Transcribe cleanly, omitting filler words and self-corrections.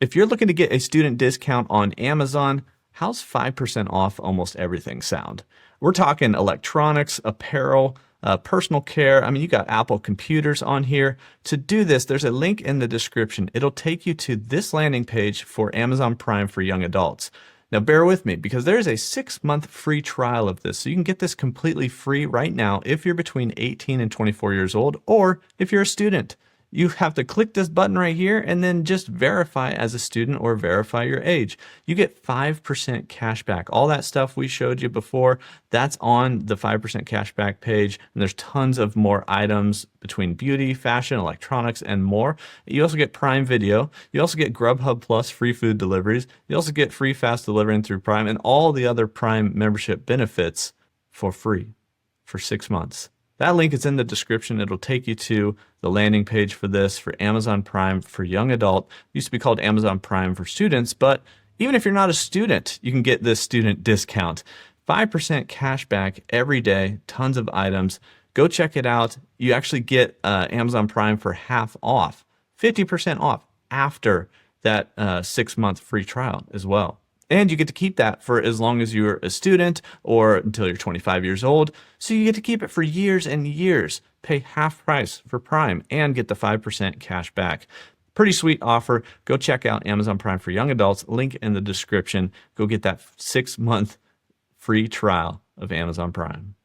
If you're looking to get a student discount on Amazon, how's 5% off almost everything sound? We're talking electronics, apparel, personal care. I mean, you got Apple computers on here. To do this, there's a link in the description. It'll take you to this landing page for Amazon Prime for young adults. Now bear with me because there's a 6-month free trial of this. So you can get this completely free right now if you're between 18 and 24 years old, or if you're a student. You have to click this button right here and then just verify as a student or verify your age. You get 5% cash back. All that stuff we showed you before, that's on the 5% cash back page. And there's tons of more items between beauty, fashion, electronics, and more. You also get Prime Video. You also get Grubhub Plus free food deliveries. You also get free fast delivering through Prime and all the other Prime membership benefits for free for 6 months. That link is in the description. It'll take you to the landing page for this for Amazon Prime for young adult. It used to be called Amazon Prime for students, but even if you're not a student, you can get this student discount. 5% cash back every day, tons of items. Go check it out. You actually get Amazon Prime for half off, 50% off after that 6-month free trial as well. And you get to keep that for as long as you're a student or until you're 25 years old. So you get to keep it for years and years, pay half price for Prime and get the 5% cash back. Pretty sweet offer. Go check out Amazon Prime for young adults. Link in the description. Go get that 6-month free trial of Amazon Prime.